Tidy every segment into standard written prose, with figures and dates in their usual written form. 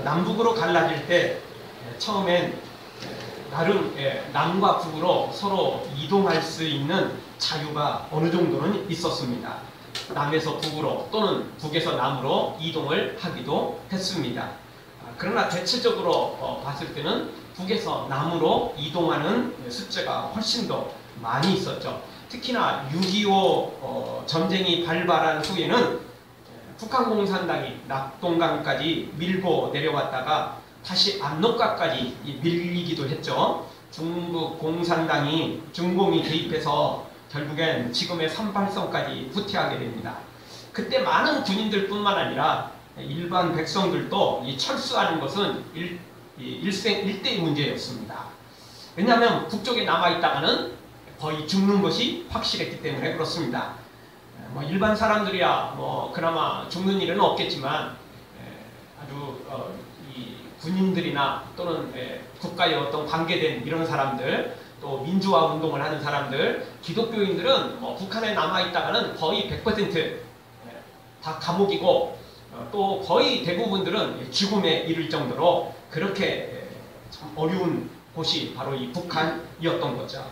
남북으로 갈라질 때 처음엔 나름 남과 북으로 서로 이동할 수 있는 자유가 어느 정도는 있었습니다. 남에서 북으로 또는 북에서 남으로 이동을 하기도 했습니다. 그러나 대체적으로 봤을 때는 북에서 남으로 이동하는 숫자가 훨씬 더 많이 있었죠. 특히나 6.25 전쟁이 발발한 후에는 북한공산당이 낙동강까지 밀고 내려왔다가 다시 압록강까지 밀리기도 했죠. 중국 공산당이 중공이 개입해서 결국엔 지금의 38선까지 후퇴하게 됩니다. 그때 많은 군인들 뿐만 아니라 일반 백성들도 이 철수하는 것은 일대의 문제였습니다. 왜냐하면 북쪽에 남아있다가는 거의 죽는 것이 확실했기 때문에 그렇습니다. 일반 사람들이야 그나마 죽는 일은 없겠지만 아주 이 군인들이나 또는 국가에 어떤 관계된 이런 사람들, 또 민주화 운동을 하는 사람들, 기독교인들은 북한에 남아있다가는 거의 100% 다 감옥이고 또 거의 대부분들은 죽음에 이를 정도로 그렇게 참 어려운 곳이 바로 이 북한이었던 거죠.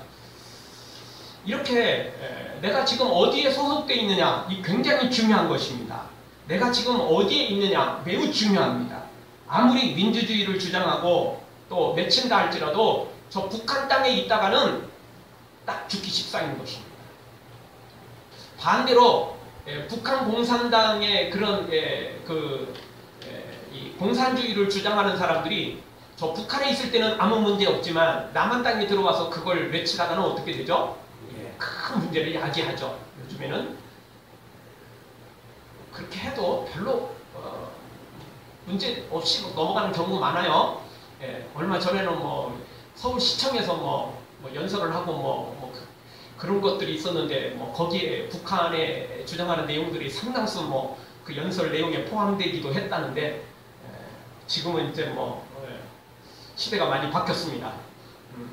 이렇게 내가 지금 어디에 소속되어 있느냐, 이 굉장히 중요한 것입니다. 내가 지금 어디에 있느냐 매우 중요합니다. 아무리 민주주의를 주장하고 또 맺힌다 할지라도 저 북한 땅에 있다가는 딱 죽기 십상인 것입니다. 반대로 북한 공산당의 그런 이 공산주의를 주장하는 사람들이 저 북한에 있을 때는 아무 문제 없지만 남한 땅에 들어와서 그걸 외치다가는 어떻게 되죠? 큰 문제를 야기하죠. 요즘에는 그렇게 해도 별로 문제 없이 넘어가는 경우가 많아요. 얼마 전에는 서울시청에서 연설을 하고 그런 것들이 있었는데 거기에 북한에 주장하는 내용들이 상당수 그 연설 내용에 포함되기도 했다는데 지금은 이제 시대가 많이 바뀌었습니다.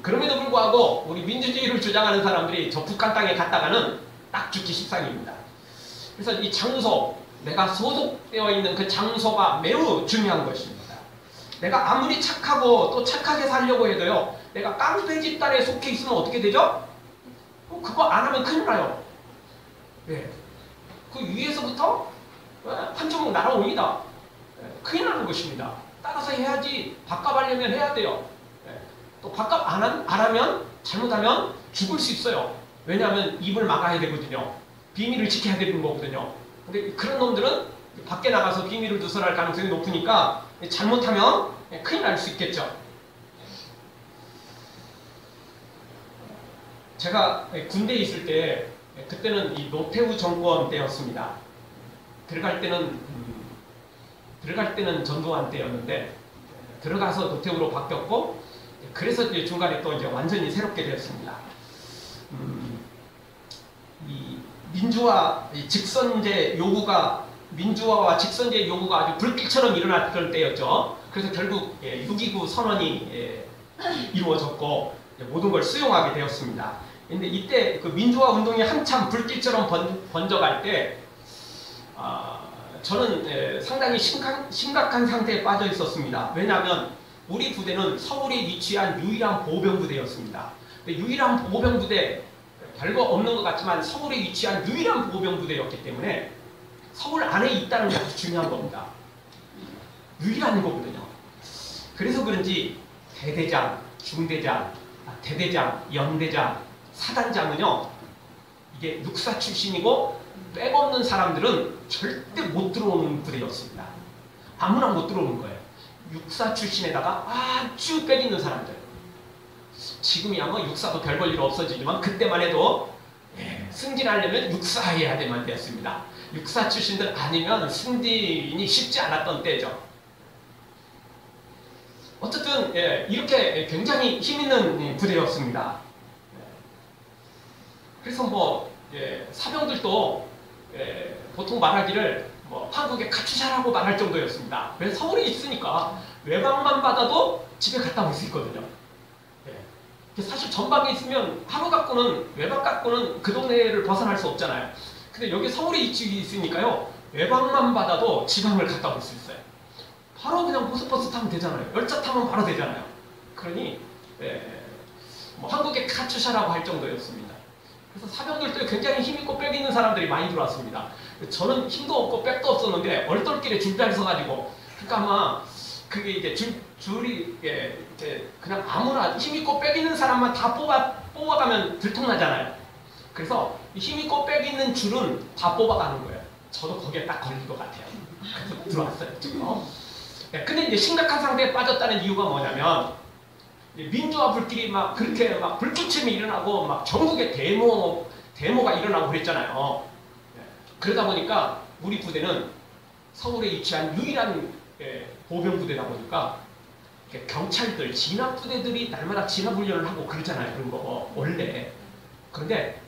그럼에도 불구하고 우리 민주주의를 주장하는 사람들이 저 북한 땅에 갔다가는 딱 죽기 십상입니다. 그래서 이 장소, 내가 소속되어 있는 그 장소가 매우 중요한 것입니다. 내가 아무리 착하고 또 착하게 살려고 해도요, 내가 깡패 집단에 속해 있으면 어떻게 되죠? 그거 안 하면 큰일 나요. 그 위에서부터 한 조각 날아옵니다. 큰일 나는 것입니다. 따라서 해야지. 밥값하려면 해야 돼요. 또 밥값 안 하면 잘못하면 죽을 수 있어요. 왜냐하면 입을 막아야 되거든요. 비밀을 지켜야 되는 거거든요. 근데 그런 놈들은 밖에 나가서 비밀을 누설할 가능성이 높으니까 잘못하면 큰일 날 수 있겠죠. 제가 군대에 있을 때 그때는 이 노태우 정권 때였습니다. 들어갈 때는 전두환 때였는데 들어가서 노태우로 바뀌었고 그래서 이제 중간에 또 이제 완전히 새롭게 되었습니다. 이 민주화 직선제 요구가 민주화와 직선제 요구가 아주 불길처럼 일어났던 때였죠. 그래서 결국 6.29 선언이 이루어졌고 모든 걸 수용하게 되었습니다. 근데 이때 그 민주화 운동이 한참 불길처럼 번져갈 때 저는 상당히 심각한 상태에 빠져 있었습니다. 왜냐하면 우리 부대는 서울에 위치한 유일한 보병부대였습니다. 유일한 보병부대, 별거 없는 것 같지만 서울에 위치한 유일한 보병부대였기 때문에 서울 안에 있다는 게 아주 중요한 겁니다. 유일한 거거든요. 그래서 그런지 대대장, 중대장, 대대장, 연대장, 사단장은요, 이게 육사 출신이고 백없는 사람들은 절대 못 들어오는 부대였습니다. 아무나 못 들어오는 거예요. 육사 출신에다가 아주 빽 있는 사람들. 지금이야 육사도 별 볼 일 없어지지만 그때만 해도 승진하려면 육사해야만 되었습니다. 육사 출신들 아니면 승진이 쉽지 않았던 때죠. 어쨌든 이렇게 굉장히 힘있는 부대였습니다. 그래서 사병들도 보통 말하기를 한국에 가추샤라고 말할 정도였습니다. 왜 서울에 있으니까 외박만 받아도 집에 갔다 올 수 있거든요. 사실 전방에 있으면 하루 갖고는 외박 갖고는 그 동네를 벗어날 수 없잖아요. 근데 여기 서울에 있으니까요, 외박만 받아도 지방을 갔다 올 수 있어요. 바로 그냥 고속버스 타면 되잖아요. 열차 타면 바로 되잖아요. 그러니 뭐 한국의 카투샤라고 할 정도였습니다. 그래서 사병들 때 굉장히 힘있고 빽 있는 사람들이 많이 들어왔습니다. 저는 힘도 없고 빽도 없었는데 얼떨결에 줄다리 서가지고, 그러니까 아마 그게 이제 줄이 이렇게 그냥 아무나 힘있고 빽 있는 사람만 다 뽑아가면 들통나잖아요. 그래서 힘있고 빽 있는 줄은 다 뽑아가는 거예요. 저도 거기에 딱 걸린 것 같아요. 그래서 들어왔어요. 근데 이제 심각한 상태에 빠졌다는 이유가 뭐냐면, 민주화 불길이 막 그렇게 막 불꽃침이 일어나고 막 전국에 데모가 일어나고 그랬잖아요. 그러다 보니까 우리 부대는 서울에 위치한 유일한 보병부대다 보니까 경찰들, 진압부대들이 날마다 진압훈련을 하고 그러잖아요. 그런 거 원래. 그런데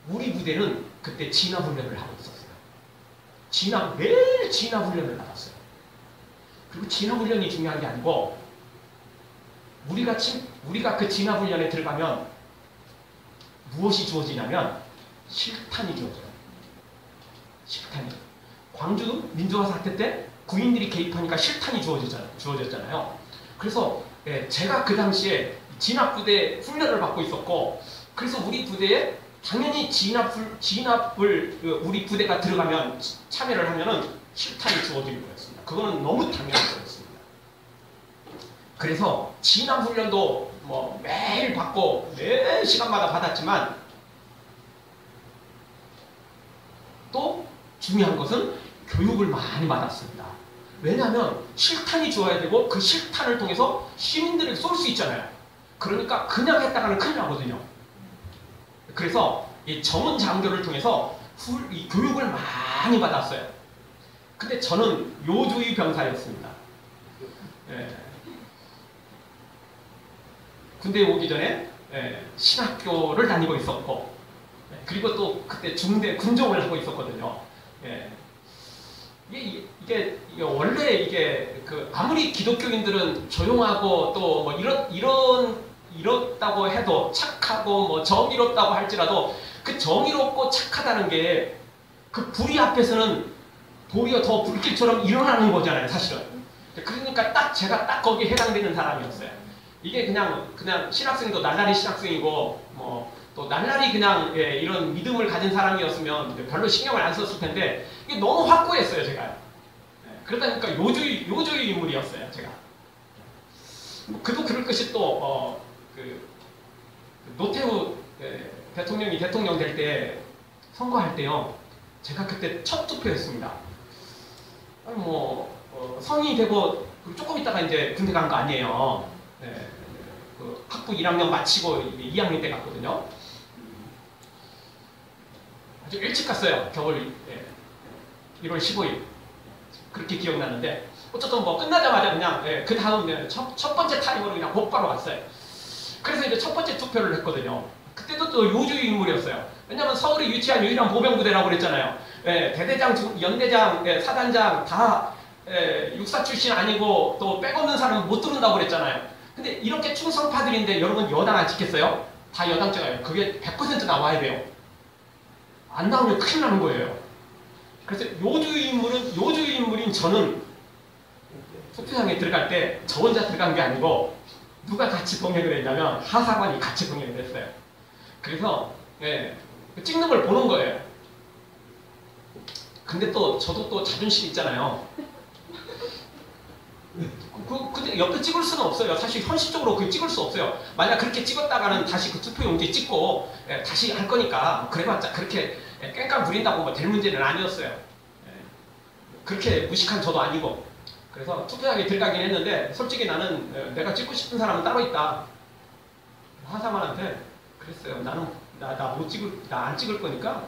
우리 부대는 그때 진압훈련을 하고 있었어요. 매일 진압훈련을 받았어요. 그리고 진압훈련이 중요한 게 아니고, 우리가 그 진압훈련에 들어가면 무엇이 주어지냐면 실탄이 주어져요. 실탄이. 광주 민주화 사태 때 군인들이 개입하니까 실탄이 주어졌잖아요. 그래서 제가 그 당시에 진압부대 훈련을 받고 있었고, 그래서 우리 부대에 당연히 진압을 우리 부대가 들어가면 참여를 하면은 실탄이 주어지는 거였습니다. 그거는 너무 당연한 거였습니다. 그래서 진압훈련도 뭐 매일 받고 매 시간마다 받았지만, 또 중요한 것은 교육을 많이 받았습니다. 왜냐하면 실탄이 주어야 되고 그 실탄을 통해서 시민들에게 쏠 수 있잖아요. 그러니까 그냥 했다가는 큰일 나거든요. 그래서 이 전문 장교를 통해서 이 교육을 많이 받았어요. 근데 저는 요주의 병사였습니다. 군대에 오기 전에 신학교를 다니고 있었고, 그리고 또 그때 중대 군종을 하고 있었거든요. 이게 원래 이게 아무리 기독교인들은 조용하고 또 뭐 이렇다고 해도 착하고 뭐 정의롭다고 할지라도, 그 정의롭고 착하다는 게 그 불의 앞에서는 도리어 더 불길처럼 일어나는 거잖아요, 사실은. 그러니까 제가 딱 거기에 해당되는 사람이었어요. 이게 그냥 신학생도 날라리 신학생이고 뭐 또 날라리 그냥 이런 믿음을 가진 사람이었으면 별로 신경을 안 썼을 텐데, 이게 너무 확고했어요, 제가. 그러다 보니까 요주의 인물이었어요, 제가. 그도 그럴 것이 또 노태우 대통령이 대통령 될 때 선거할 때요, 제가 그때 첫 투표였습니다. 성인이 되고 조금 있다가 이제 군대 간 거 아니에요. 학부 1학년 마치고 2학년 때 갔거든요. 아주 일찍 갔어요. 겨울 1월 15일. 그렇게 기억나는데, 어쨌든 뭐 끝나자마자 그냥 그 다음 첫 번째 타임으로 그냥 곧바로 갔어요. 그래서 이제 첫 번째 투표를 했거든요. 그때도 또 요주의 인물이었어요. 왜냐면 서울에 위치한 유일한 보병부대라고 그랬잖아요. 대대장, 연대장, 사단장 다 육사 출신 아니고 또 빼없는 사람은 못 들은다고 그랬잖아요. 근데 이렇게 충성파들인데 여러분 여당 안 찍겠어요? 다 여당 찍어요. 그게 100% 나와야 돼요. 안 나오면 큰일 나는 거예요. 그래서 요주의 인물인 저는 투표장에 들어갈 때 저 혼자 들어간 게 아니고 누가 같이 동행을 했냐면 하사관이 같이 동행을 했어요. 그래서 찍는 걸 보는 거예요. 근데 또 저도 또 자존심 있잖아요. 근데 옆에 찍을 수는 없어요. 사실 현실적으로 그 찍을 수 없어요. 만약 그렇게 찍었다가는 다시 그 투표용지 찍고 다시 할 거니까, 그래봤자 그렇게 깽깡 부린다고 뭐 될 문제는 아니었어요. 그렇게 무식한 저도 아니고. 그래서 투표장에 들어가긴 했는데, 솔직히 나는 내가 찍고 싶은 사람은 따로 있다. 하사관한테 그랬어요. 나는 나 안 찍을 거니까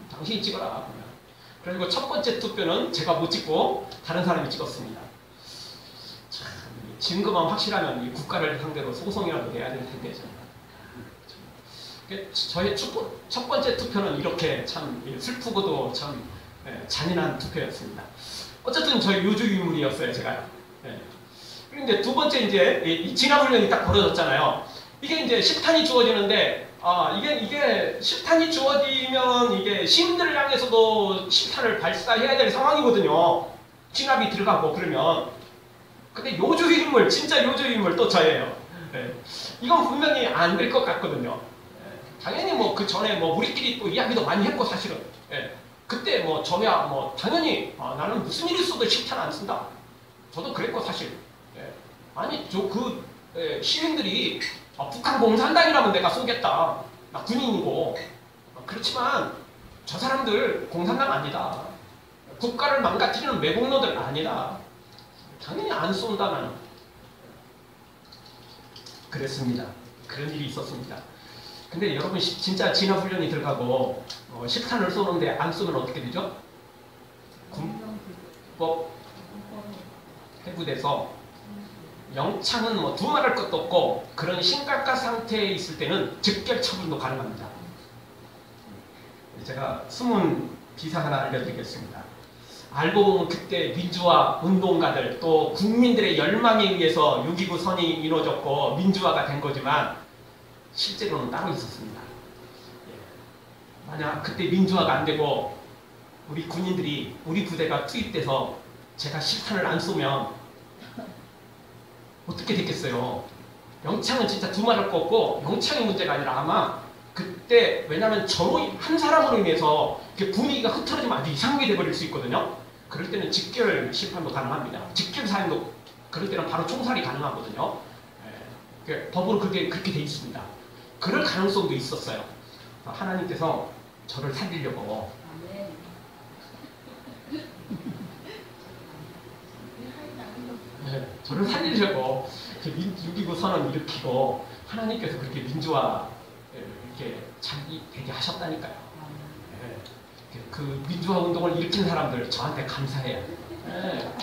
당신이 찍어라. 그리고 첫 번째 투표는 제가 못 찍고 다른 사람이 찍었습니다. 참, 증거만 확실하면 이 국가를 상대로 소송이라도 해야 될 텐데. 저의 첫 번째 투표는 이렇게 참 슬프고도 참 잔인한 투표였습니다. 어쨌든 저희 요주의 인물이었어요, 제가. 그런데 두 번째 이제 이 진압훈련이 딱 벌어졌잖아요. 이게 이제 실탄이 주어지는데, 이게 실탄이 주어지면 이게 시민들을 향해서도 실탄을 발사해야 될 상황이거든요. 진압이 들어가고 그러면. 인물, 진짜 요조 인물 또 저예요. 예. 이건 분명히 안 될 것 같거든요. 예. 당연히 뭐 그 전에 뭐 우리끼리 또 이야기도 많이 했고 사실은. 예. 그때 뭐 저야 뭐 당연히 나는 무슨 일이 있어도 실탄 안 쓴다. 저도 그랬고 사실. 예. 아니 시민들이 북한 공산당이라면 내가 쏘겠다. 나 군인이고. 그렇지만 저 사람들 공산당 아니다. 국가를 망가뜨리는 매국노들 아니다. 당연히 안 쏜다 나는. 그랬습니다. 그런 일이 있었습니다. 근데 여러분 진짜 진화훈련이 들어가고 실탄을 쏘는데 안 쏘면 어떻게 되죠? 군법 해부돼서 영창은 뭐 두말할 것도 없고 그런 심각한 상태에 있을 때는 즉결 처분도 가능합니다. 제가 숨은 기사 하나 알려드리겠습니다. 알고 보면 그때 민주화 운동가들 또 국민들의 열망에 의해서 6.29 선이 이루어졌고 민주화가 된 거지만 실제로는 따로 있었습니다. 만약 그때 민주화가 안 되고 우리 군인들이 우리 부대가 투입돼서 제가 실탄을 안 쏘면 어떻게 됐겠어요? 영창은 진짜 두말할 거 없고 영창의 문제가 아니라 아마 그때 왜냐하면 저로 한 사람으로 인해서 분위기가 흐트러지면 아주 이상하게 돼버릴 수 있거든요. 그럴 때는 직결 심판도 가능합니다. 직결 사형도 그럴 때는 바로 총살이 가능하거든요. 법으로 그렇게 돼 있습니다. 그럴 가능성도 있었어요. 하나님께서 저를 살리려고 저를 살리려고 6.29 선언 일으키고 하나님께서 그렇게 민주화 이렇게 자기 되게 하셨다니까요. 그 민주화 운동을 일으킨 사람들 저한테 감사해요.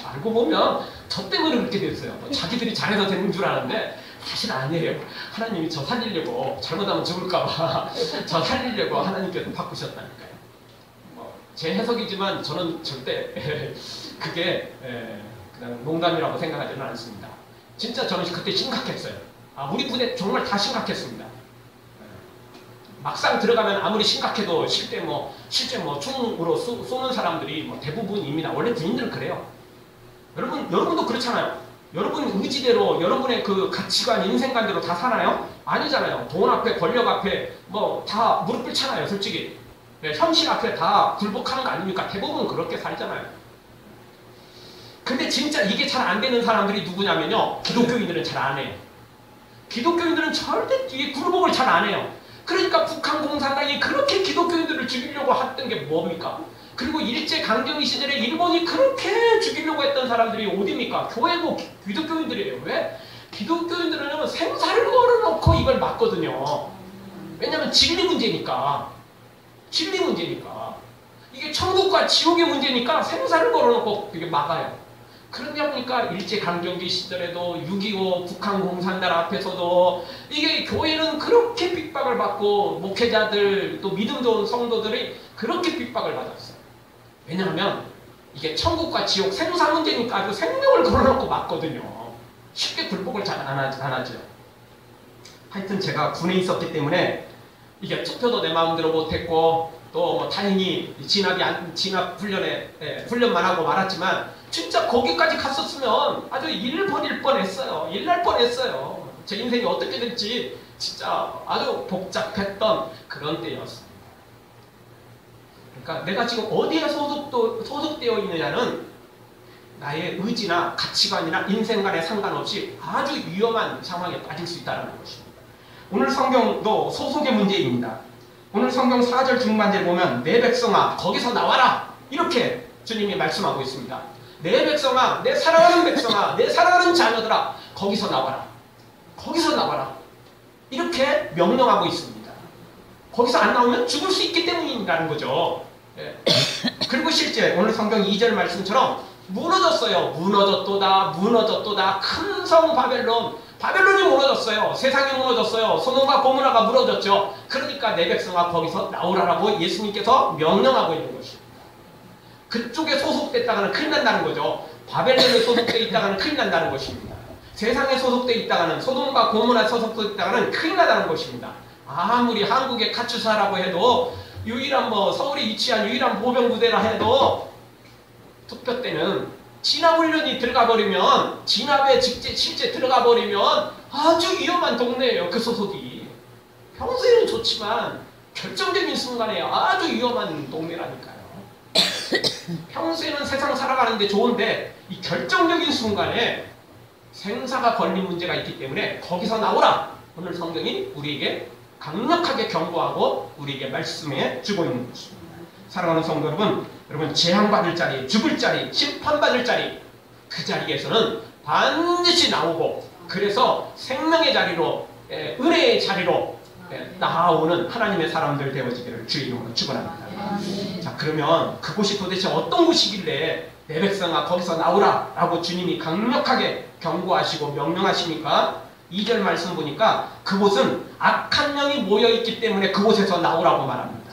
알고 보면 저 때문에 그렇게 됐어요. 자기들이 잘해서 되는 줄 아는데 사실 아니에요. 하나님이 저 살리려고 잘못하면 죽을까봐 저 살리려고 하나님께서 바꾸셨다니까요. 제 해석이지만 저는 절대 그게 그냥 농담이라고 생각하지는 않습니다. 진짜 저는 그때 심각했어요. 우리 부대 정말 다 심각했습니다. 막상 들어가면 아무리 심각해도 실제 총으로 쏘는 사람들이 대부분입니다. 원래 군인들은 그래요. 여러분도 그렇잖아요. 여러분 의지대로 여러분의 그 가치관, 인생관대로 다 사나요? 아니잖아요. 돈 앞에, 권력 앞에 다 무릎 꿇잖아요. 솔직히. 현실 앞에 다 굴복하는 거 아닙니까? 대부분 그렇게 살잖아요. 근데 진짜 이게 잘 안 되는 사람들이 누구냐면요. 기독교인들은 잘 안 해요. 기독교인들은 절대 이게 굴복을 잘 안 해요. 그러니까 북한 공산당이 그렇게 기독교인들을 죽이려고 했던 게 뭡니까? 그리고 일제강점기 시절에 일본이 그렇게 죽이려고 했던 사람들이 어디입니까? 교회고 기독교인들이에요. 왜? 기독교인들은 생사를 걸어놓고 이걸 막거든요. 왜냐하면 진리 문제니까. 진리 문제니까. 이게 천국과 지옥의 문제니까 생사를 걸어놓고 이게 막아요. 그러다 보니까 일제강점기 시절에도 6.25 북한 공산당 앞에서도 이게 교회는 그렇게 핍박을 받고 목회자들 또 믿음 좋은 성도들이 그렇게 핍박을 받았어요. 왜냐하면 이게 천국과 지옥 생사 문제니까 아주 생명을 걸어놓고 막거든요. 쉽게 굴복을 잘 안 하죠. 하여튼 제가 군에 있었기 때문에 이게 투표도 내 마음대로 못했고 또 다행히 진압 훈련만 하고 말았지만 진짜 거기까지 갔었으면 아주 일 버릴 뻔했어요. 일 날 뻔했어요. 제 인생이 어떻게 될지 진짜 아주 복잡했던 그런 때였습니다. 그러니까 내가 지금 어디에 소속되어 있느냐는 나의 의지나 가치관이나 인생관에 상관없이 아주 위험한 상황에 빠질 수 있다는 것입니다. 오늘 성경도 소속의 문제입니다. 오늘 성경 4절 중반절에 보면 내 백성아 거기서 나와라 이렇게 주님이 말씀하고 있습니다. 내 백성아, 내 사랑하는 백성아, 내 사랑하는 자녀들아 거기서 나와라. 거기서 나와라. 이렇게 명령하고 있습니다. 거기서 안 나오면 죽을 수 있기 때문이라는 거죠. 그리고 실제 오늘 성경 2절 말씀처럼 무너졌어요. 무너졌도다. 큰 성 바벨론이 무너졌어요. 세상이 무너졌어요. 소돔과 고모라가 무너졌죠. 그러니까 내 백성아 거기서 나오라라고 예수님께서 명령하고 있는 것입니다. 그쪽에 소속됐다가는 큰일 난다는 거죠. 바벨론에 소속되어 있다가는 큰일 난다는 것입니다. 세상에 소속되어 있다가는 소돔과 고모라 소속되어 있다가는 큰일 나다는 것입니다. 아무리 한국의 카투사라고 해도 유일한 서울에 위치한 유일한 보병부대라 해도 투표 때는 진압훈련이 들어가 버리면, 진압에 실제 들어가 버리면 아주 위험한 동네예요. 그 소속이. 평소에는 좋지만 결정적인 순간에 아주 위험한 동네라니까요. 평소에는 세상 살아가는데 좋은데 이 결정적인 순간에 생사가 걸린 문제가 있기 때문에 거기서 나오라! 오늘 성경이 우리에게 강력하게 경고하고 우리에게 말씀해 주고 있는 것입니다. 사랑하는 성도 여러분 재앙받을 자리, 죽을 자리, 심판받을 자리, 그 자리에서는 반드시 나오고, 그래서 생명의 자리로, 은혜의 자리로 나아오는 하나님의 사람들 되어지기를 주의 이름으로 축원합니다. 자, 그러면 그곳이 도대체 어떤 곳이길래 내 백성아 거기서 나오라 라고 주님이 강력하게 경고하시고 명령하십니까? 2절 말씀 보니까 그곳은 악한 영이 모여있기 때문에 그곳에서 나오라고 말합니다.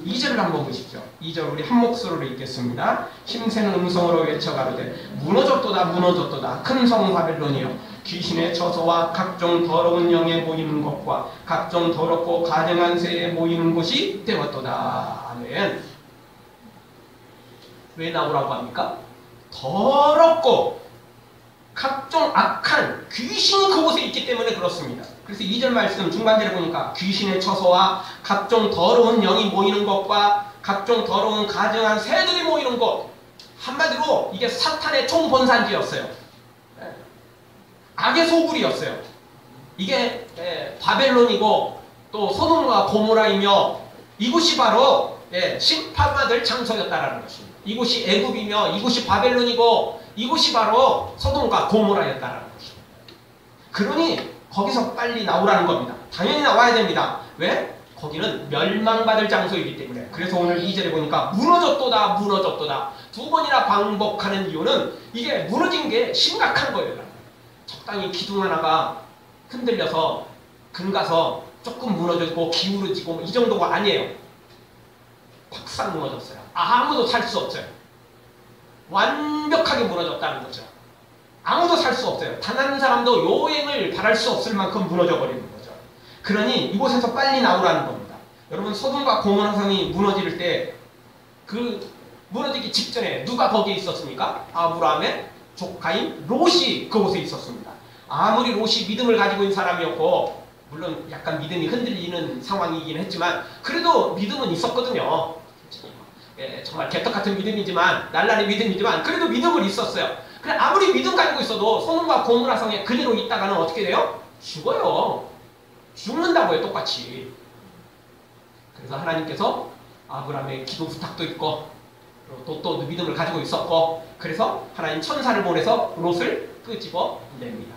2절을 한번 보십시오. 2절 우리 한 목소리로 읽겠습니다. 힘세는 음성으로 외쳐가로되 무너졌도다 무너졌도다 큰 성 바벨론이여, 귀신의 처소와 각종 더러운 영에 모이는 것과 각종 더럽고 가증한 새에 모이는 곳이 되었도다. 아멘. 왜 나오라고 합니까? 더럽고 각종 악한 귀신이 그곳에 있기 때문에 그렇습니다. 그래서 2절 말씀 중간절에 보니까 귀신의 처소와 각종 더러운 영이 모이는 것과 각종 더러운 가증한 새들이 모이는 곳, 한마디로 이게 사탄의 총본산지였어요. 악의 소굴이었어요. 이게 바벨론이고 또 소돔과 고모라이며 이곳이 바로 심판받을 장소였다라는 것입니다. 이곳이 애굽이며 이곳이 바벨론이고 이곳이 바로 소돔과 고모라였다라는 것입니다. 그러니 거기서 빨리 나오라는 겁니다. 당연히 나와야 됩니다. 왜? 거기는 멸망받을 장소이기 때문에. 그래서 오늘 2절에 보니까 무너졌도다 무너졌도다 두 번이나 반복하는 이유는 이게 무너진 게 심각한 거예요. 적당히 기둥 하나가 흔들려서 금가서 조금 무너지고 기울어지고 이 정도가 아니에요. 팍싹 무너졌어요. 아무도 살 수 없어요. 완벽하게 무너졌다는 거죠. 아무도 살 수 없어요. 단 한 사람도 요행을 바랄 수 없을 만큼 무너져 버리는 거죠. 그러니 이곳에서 빨리 나오라는 겁니다. 여러분 소돔과 고모라 성이 무너질 때 그 무너지기 직전에 누가 거기에 있었습니까? 아브라함의 조카인 롯이 그곳에 있었습니다. 아무리 롯이 믿음을 가지고 있는 사람이었고 물론 약간 믿음이 흔들리는 상황이긴 했지만 그래도 믿음은 있었거든요. 정말 개떡 같은 믿음이지만 날라리 믿음이지만 그래도 믿음은 있었어요. 그래 아무리 믿음 가지고 있어도 소돔과 고모라 성에 그대로 있다가는 어떻게 돼요? 죽어요. 죽는다고요. 똑같이. 그래서 하나님께서 아브라함의 기도 부탁도 있고 또 믿음을 가지고 있었고 그래서 하나님 천사를 보내서 롯을 끄집어 냅니다.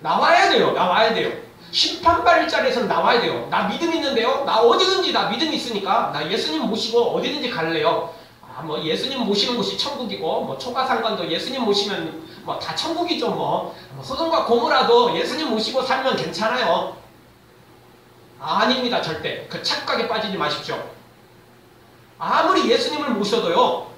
나와야 돼요. 나와야 돼요. 심판받을 자리에서는 나와야 돼요. 나 믿음 있는데요. 나 어디든지 나 믿음 있으니까 나 예수님 모시고 어디든지 갈래요. 뭐 예수님 모시는 곳이 천국이고 뭐 초가상관도 예수님 모시면 뭐 다 천국이죠. 뭐 소돔과 고모라도 예수님 모시고 살면 괜찮아요. 아닙니다. 절대. 그 착각에 빠지지 마십시오. 아무리 예수님을 모셔도요.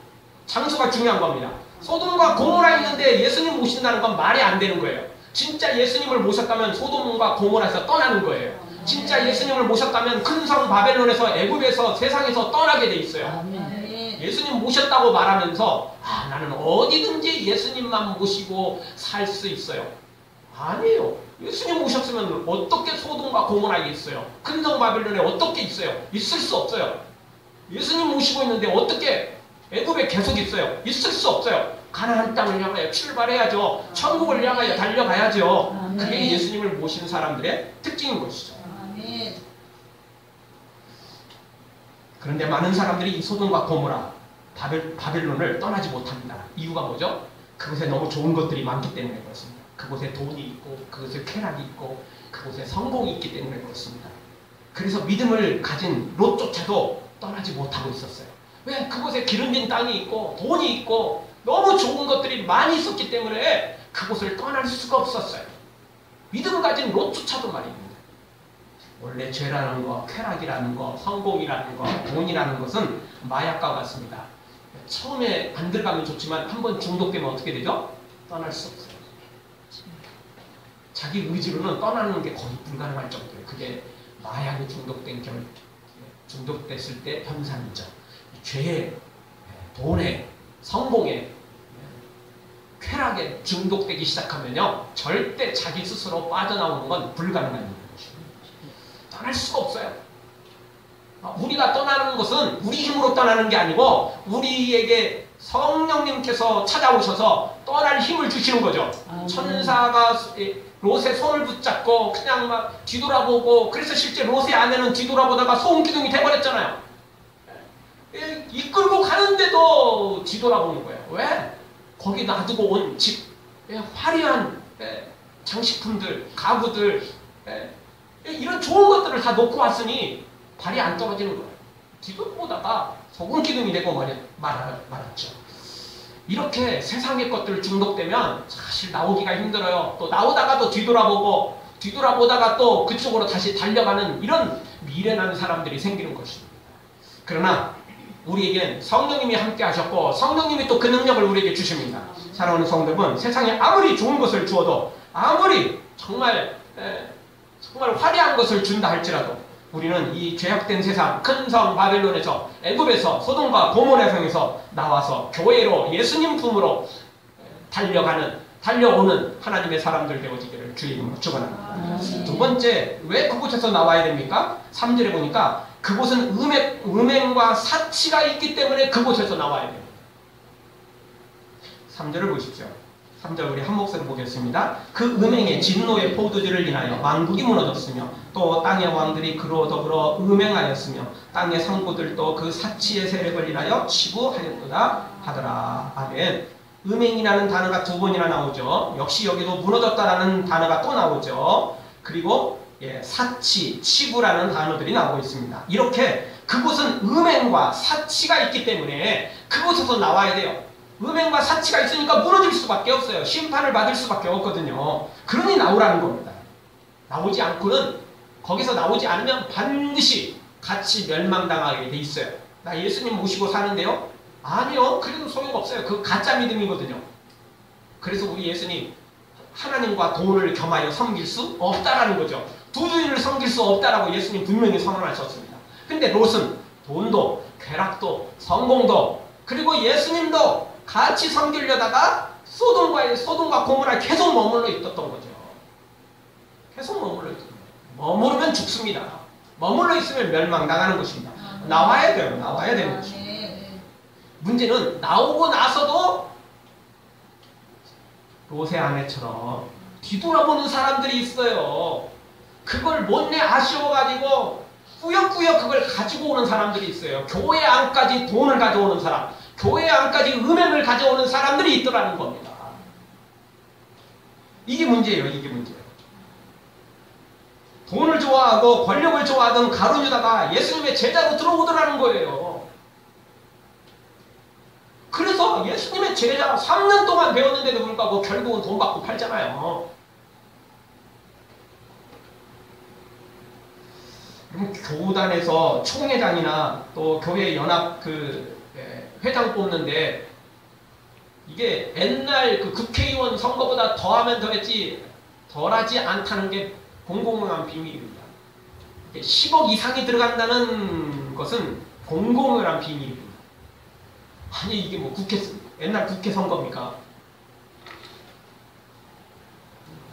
장소가 중요한 겁니다. 소돔과 고모라 있는데 예수님 모신다는 건 말이 안 되는 거예요. 진짜 예수님을 모셨다면 소돔과 고모라에서 떠나는 거예요. 진짜 예수님을 모셨다면 큰 성 바벨론에서 애굽에서 세상에서 떠나게 돼 있어요. 예수님 모셨다고 말하면서 나는 어디든지 예수님만 모시고 살 수 있어요. 아니에요. 예수님 모셨으면 어떻게 소돔과 고모라에 있어요? 큰 성 바벨론에 어떻게 있어요? 있을 수 없어요. 예수님 모시고 있는데 어떻게 애굽에 계속 있어요? 있을 수 없어요. 가나안 땅을 향하여 출발해야죠. 천국을 향하여 달려가야죠. 그게 예수님을 모시는 사람들의 특징인 것이죠. 그런데 많은 사람들이 이 소돔과 고모라 바벨론을 떠나지 못합니다. 이유가 뭐죠? 그곳에 너무 좋은 것들이 많기 때문에 그렇습니다. 그곳에 돈이 있고 그곳에 쾌락이 있고 그곳에 성공이 있기 때문에 그렇습니다. 그래서 믿음을 가진 롯조차도 떠나지 못하고 있었어요. 왜? 그곳에 기름진 땅이 있고 돈이 있고 너무 좋은 것들이 많이 있었기 때문에 그곳을 떠날 수가 없었어요. 믿음을 가진 롯조차도 말입니다. 원래 죄라는 거, 쾌락이라는 거, 성공이라는 거, 돈이라는 것은 마약과 같습니다. 처음에 안 들어가면 좋지만 한번 중독되면 어떻게 되죠? 떠날 수 없어요. 자기 의지로는 떠나는 게 거의 불가능할 정도예요. 그게 마약에 중독됐을 때 현상이죠. 죄에, 돈에, 성공에 쾌락에 중독되기 시작하면요, 절대 자기 스스로 빠져나오는 건 불가능한 일입니다. 떠날 수가 없어요. 우리가 떠나는 것은 우리 힘으로 떠나는 게 아니고 우리에게 성령님께서 찾아오셔서 떠날 힘을 주시는 거죠. 천사가 롯의 손을 붙잡고 그냥 막 뒤돌아보고, 그래서 실제 롯의 아내는 뒤돌아보다가 소음기둥이 돼버렸잖아요. 이끌고 가는데도 뒤돌아보는 거예요. 왜? 거기 놔두고 온 집, 화려한 장식품들, 가구들, 이런 좋은 것들을 다 놓고 왔으니 발이 안 떨어지는 거예요. 뒤돌아보다가 소금기둥이 되고 말았죠. 이렇게 세상의 것들 중독되면 사실 나오기가 힘들어요. 또 나오다가 또 뒤돌아보다가 또 그쪽으로 다시 달려가는 이런 미련한 사람들이 생기는 것입니다. 그러나 우리에겐 성령님이 함께 하셨고 성령님이 또 그 능력을 우리에게 주십니다. 사랑하는 성도분, 세상에 아무리 좋은 것을 주어도, 아무리 정말 화려한 것을 준다 할지라도 우리는 이 죄악된 세상, 큰 성 바벨론에서, 애굽에서, 소돔과 고모라 성에서 나와서 교회로, 예수님 품으로 달려오는 하나님의 사람들 되어지기를 주의 이름으로 축원합니다. 두 번째, 왜 그곳에서 나와야 됩니까? 3절에 보니까 그곳은 음행과 사치가 있기 때문에 그곳에서 나와야 됩니다. 3절을 보십시오. 3절 우리 한 목소리 보겠습니다. 그 음행의 진노의 포도주를 인하여 만국이 무너졌으며 또 땅의 왕들이 그로 더불어 음행하였으며 땅의 상고들도 그 사치의 세력을 인하여 치부하였도다 하더라. 아멘. 음행이라는 단어가 두 번이나 나오죠. 역시 여기도 무너졌다라는 단어가 또 나오죠. 그리고 사치, 치부라는 단어들이 나오고 있습니다. 이렇게 그곳은 음행과 사치가 있기 때문에 그곳에서 나와야 돼요. 음행과 사치가 있으니까 무너질 수밖에 없어요. 심판을 받을 수밖에 없거든요. 그러니 나오라는 겁니다. 나오지 않고는, 거기서 나오지 않으면 반드시 같이 멸망당하게 돼 있어요. 나 예수님 모시고 사는데요? 아니요. 그래도 소용없어요. 그 가짜 믿음이거든요. 그래서 우리 예수님 하나님과 돈을 겸하여 섬길 수 없다라는 거죠. 두 주인을 섬길 수 없다라고 예수님 분명히 선언하셨습니다. 근데 롯은 돈도, 쾌락도, 성공도, 그리고 예수님도 같이 섬기려다가 소돔과 고모라에 계속 머물러 있었던 거죠. 계속 머물러 있었던 거예요. 머무르면 죽습니다. 머물러 있으면 멸망당하는 것입니다. 나와야 돼요. 나와야 되는 것입니다. 문제는 나오고 나서도 롯의 아내처럼 뒤돌아보는 사람들이 있어요. 그걸 못내 아쉬워가지고 꾸역꾸역 그걸 가지고 오는 사람들이 있어요. 교회 안까지 돈을 가져오는 사람, 교회 안까지 음행을 가져오는 사람들이 있더라는 겁니다. 이게 문제예요. 이게 문제예요. 돈을 좋아하고 권력을 좋아하던 가룟 유다가 예수님의 제자로 들어오더라는 거예요. 그래서 예수님의 제자 3년 동안 배웠는데도 불구하고 결국은 돈 받고 팔잖아요. 그럼 교단에서 총회장이나 또 교회 연합 회장 뽑는데 이게 옛날 그 국회의원 선거보다 더하면 더했지 덜하지 않다는 게 공공한 비밀입니다. 10억 이상이 들어간다는 것은 공공한 비밀입니다. 아니 이게 뭐 옛날 국회 선거입니까?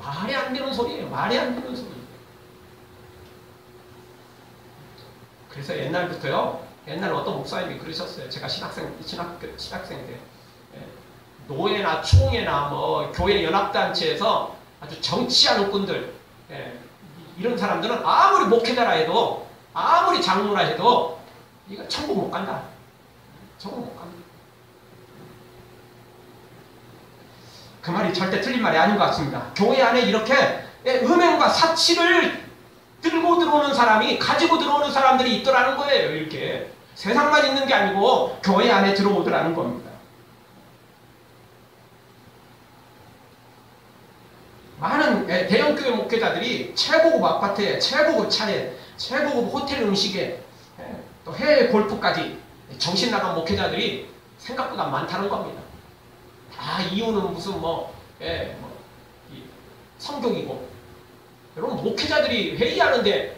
말이 안 되는 소리예요. 말이 안 되는 소리. 그래서 옛날부터요. 옛날 어떤 목사님이 그러셨어요. 제가 신학생 때 노예나 총회나 뭐 교회 연합단체에서 아주 정치하는 꾼들, 이런 사람들은 아무리 목회자라 해도, 아무리 장로라 해도 이거 천국 못 간다. 천국 못 간다. 그 말이 절대 틀린 말이 아닌 것 같습니다. 교회 안에 이렇게 음행과 사치를 들고 들어오는 사람이, 가지고 들어오는 사람들이 있더라는 거예요. 이렇게 세상만 있는 게 아니고 교회 안에 들어오더라는 겁니다. 많은 대형교회 목회자들이 최고급 아파트에, 최고급 차에, 최고급 호텔 음식에, 또 해외 골프까지 정신 나간 목회자들이 생각보다 많다는 겁니다. 이유는 무슨 성격이고. 여러분, 목회자들이 회의하는데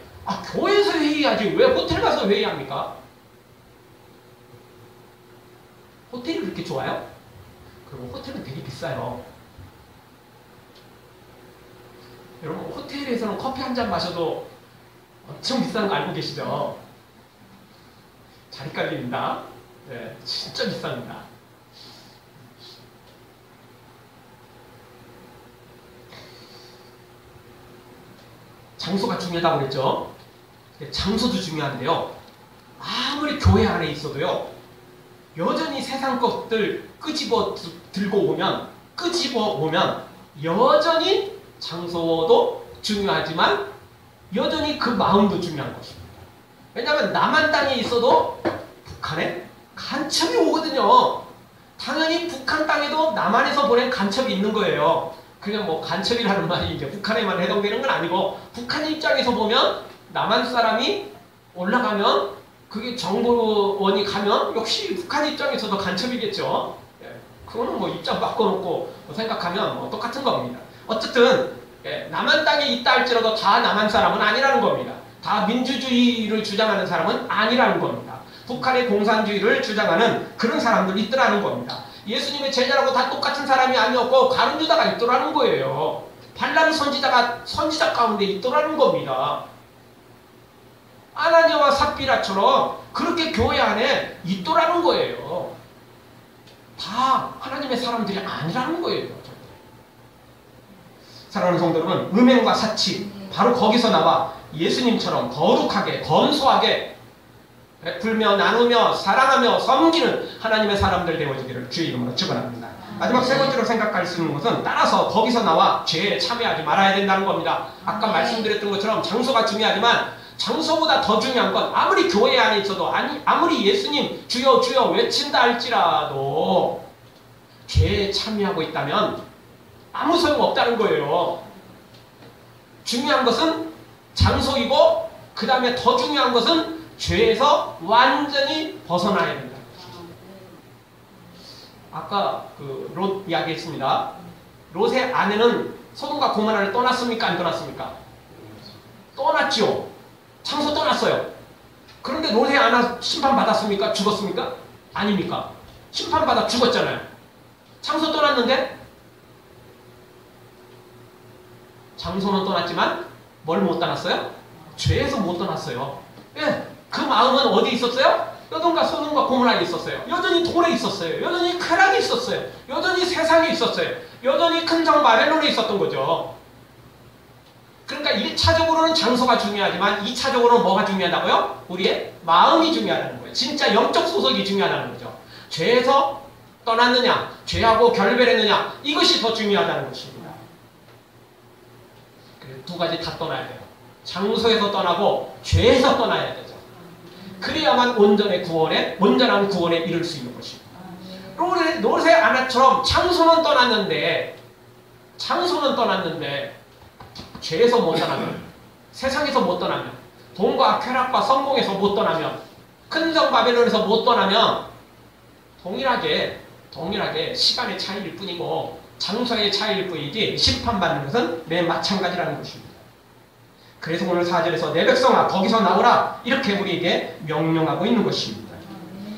교회에서 회의하지 왜 호텔 가서 회의합니까? 호텔이 그렇게 좋아요? 그리고 호텔은 되게 비싸요. 여러분 호텔에서는 커피 한 잔 마셔도 엄청 비싼 거 알고 계시죠? 자리값입니다. 네, 진짜 비쌉니다. 장소가 중요하다고 그랬죠? 장소도 중요한데요. 아무리 교회 안에 있어도요. 여전히 세상 것들 끄집어 오면 여전히 장소도 중요하지만 여전히 그 마음도 중요한 것입니다. 왜냐하면 남한 땅에 있어도 북한에 간첩이 오거든요. 당연히 북한 땅에도 남한에서 보낸 간첩이 있는 거예요. 그냥 뭐 간첩이라는 말이 이제 북한에만 해당되는 건 아니고 북한 입장에서 보면 남한 사람이 올라가면 그게 정보원이 가면 역시 북한 입장에서도 간첩이겠죠. 예, 그거는 뭐 입장 바꿔놓고 생각하면 뭐 똑같은 겁니다. 어쨌든 예, 남한 땅에 있다 할지라도 다 남한 사람은 아니라는 겁니다. 다 민주주의를 주장하는 사람은 아니라는 겁니다. 북한의 공산주의를 주장하는 그런 사람들이 있더라는 겁니다. 예수님의 제자라고 다 똑같은 사람이 아니었고 가룟 유다가 있더라는 거예요. 발람 선지자 가운데 있더라는 겁니다. 아나니아와 삽비라처럼 그렇게 교회 안에 있더라는 거예요. 다 하나님의 사람들이 아니라는 거예요. 사랑하는 성도 여러분, 음행과 사치 바로 거기서 나와 예수님처럼 거룩하게 검소하게 베풀며 나누며 사랑하며 섬기는 하나님의 사람들 되어지기를 주의 이름으로 축원합니다. 마지막 세 번째로 생각할 수 있는 것은 따라서 거기서 나와 죄에 참여하지 말아야 된다는 겁니다. 아까 말씀드렸던 것처럼 장소가 중요하지만 장소보다 더 중요한 건 아무리 교회 안에 있어도 아무리 예수님 주여 주여 외친다 할지라도 죄에 참여하고 있다면 아무 소용없다는 거예요. 중요한 것은 장소이고 그 다음에 더 중요한 것은 죄에서 완전히 벗어나야 된다. 아까 그 롯 이야기했습니다. 롯의 아내는 소돔과 고모라를 떠났습니까? 안 떠났습니까? 떠났죠. 장소 떠났어요. 그런데 롯의 아내 심판받았습니까? 죽었습니까? 아닙니까? 심판받아 죽었잖아요. 장소 떠났는데 장소는 떠났지만 뭘 못 떠났어요? 죄에서 못 떠났어요. 예, 그 마음은 어디 있었어요? 여돈과 소돔과 고모라에 있었어요. 여전히 돌에 있었어요. 여전히 쾌락이 있었어요. 여전히 세상에 있었어요. 여전히 큰 성 바벨론에 있었던 거죠. 그러니까 1차적으로는 장소가 중요하지만 2차적으로는 뭐가 중요하다고요? 우리의 마음이 중요하다는 거예요. 진짜 영적 소속이 중요하다는 거죠. 죄에서 떠났느냐, 죄하고 결별했느냐, 이것이 더 중요하다는 것입니다. 그래서 두 가지 다 떠나야 돼요. 장소에서 떠나고 죄에서 떠나야 되죠. 그래야만 온전한 구원에 이를 수 있는 것입니다. 롯의 아내처럼 장소는 떠났는데 죄에서 못 떠나면, 세상에서 못 떠나면, 돈과 쾌락과 성공에서 못 떠나면, 큰 성 바벨론에서 못 떠나면 동일하게 시간의 차이일 뿐이고 장소의 차이일 뿐이지 심판받는 것은 매일 마찬가지라는 것입니다. 그래서 오늘 4절에서 내 백성아 거기서 나오라 이렇게 우리에게 명령하고 있는 것입니다.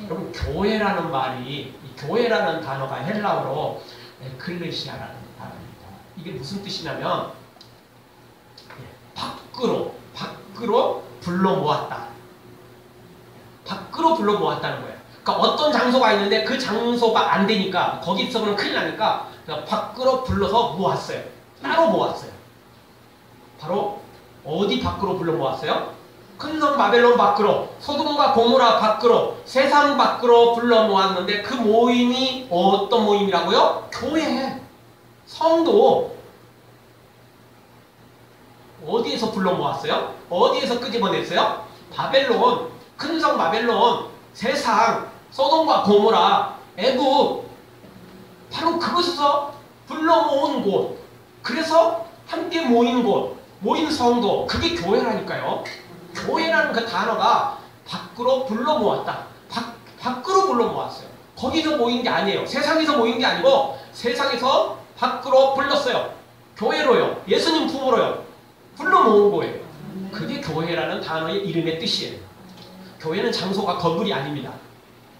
여러분 교회라는 말이, 교회라는 단어가 헬라어로 에클레시아라는 단어입니다. 이게 무슨 뜻이냐면 밖으로 불러 모았다. 밖으로 불러 모았다는 거예요. 그러니까 어떤 장소가 있는데 그 장소가 안 되니까 거기서는 큰일 나니까 밖으로 불러서 모았어요. 따로 모았어요. 바로 어디 밖으로 불러 모았어요? 큰 성 바벨론 밖으로, 소돔과 고모라 밖으로, 세상 밖으로 불러 모았는데 그 모임이 어떤 모임이라고요? 교회, 성도. 어디에서 불러 모았어요? 어디에서 끄집어냈어요? 바벨론, 큰 성 바벨론, 세상, 소돔과 고모라, 애굽. 바로 그곳에서 불러 모은 곳. 그래서 함께 모인 곳, 모인 성도, 그게 교회라니까요. 교회라는 그 단어가 밖으로 불러 모았다. 밖으로 불러 모았어요. 거기서 모인 게 아니에요. 세상에서 모인 게 아니고 세상에서 밖으로 불렀어요. 교회로요. 예수님 품으로요. 불러 모은 거예요. 그게 교회라는 단어의 이름의 뜻이에요. 교회는 장소가 건물이 아닙니다.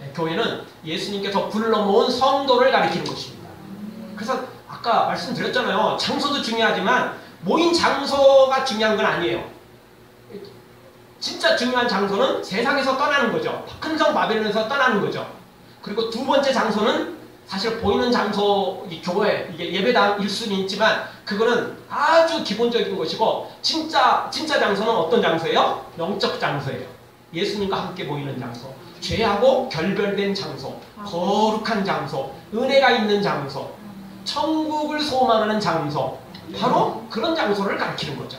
네, 교회는 예수님께서 불러 모은 성도를 가리키는 것입니다. 그래서 아까 말씀드렸잖아요. 장소도 중요하지만 모인 장소가 중요한 건 아니에요. 진짜 중요한 장소는 세상에서 떠나는 거죠. 큰 성 바벨론에서 떠나는 거죠. 그리고 두 번째 장소는 사실 보이는 장소, 이 교회, 이게 예배당일 수는 있지만 그거는 아주 기본적인 것이고 진짜 장소는 어떤 장소예요? 영적 장소예요. 예수님과 함께 모이는 장소, 죄하고 결별된 장소, 거룩한 장소, 은혜가 있는 장소, 천국을 소망하는 장소, 바로 그런 장소를 가리키는 거죠.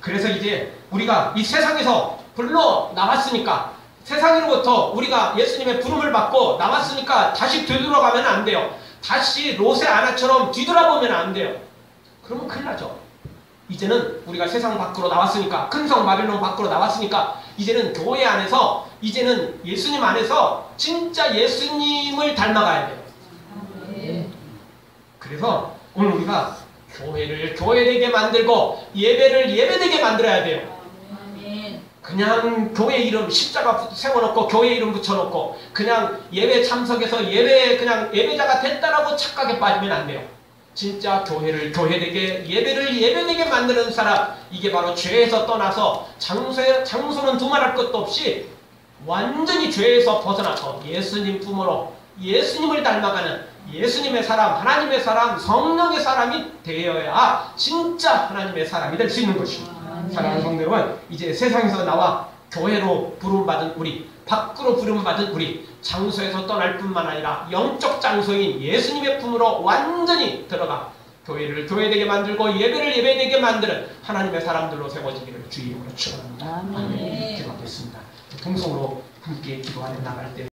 그래서 이제 우리가 이 세상에서 불러 나왔으니까, 세상으로부터 우리가 예수님의 부름을 받고 나왔으니까 다시 되돌아가면 안 돼요. 다시 롯의 아내처럼 뒤돌아보면 안 돼요. 그러면 큰일 나죠. 이제는 우리가 세상 밖으로 나왔으니까, 큰 성 바벨론 밖으로 나왔으니까 이제는 교회 안에서, 이제는 예수님 안에서 진짜 예수님을 닮아가야 돼요. 그래서 오늘 우리가 교회를 교회되게 만들고 예배를 예배되게 만들어야 돼요. 그냥 교회 이름 십자가 세워놓고 교회 이름 붙여놓고 그냥 예배 참석해서 그냥 예배자가 됐다라고 착각에 빠지면 안 돼요. 진짜 교회를 교회되게, 예배를 예배되게 만드는 사람, 이게 바로 죄에서 떠나서 장소는 두말할 것도 없이 완전히 죄에서 벗어나서 예수님 품으로 예수님을 닮아가는 예수님의 사람, 하나님의 사람, 성령의 사람이 되어야 진짜 하나님의 사람이 될 수 있는 것입니다. 사랑하는 성도 여러분, 이제 세상에서 나와 교회로 부름받은 우리, 밖으로 부름받은 우리, 장소에서 떠날 뿐만 아니라 영적 장소인 예수님의 품으로 완전히 들어가 교회를 교회되게 만들고 예배를 예배되게 만드는 하나님의 사람들로 세워지기를 주의 이름으로 축원합니다. 아멘. 기도하겠습니다. 통성으로 함께 기도하며 나갈 때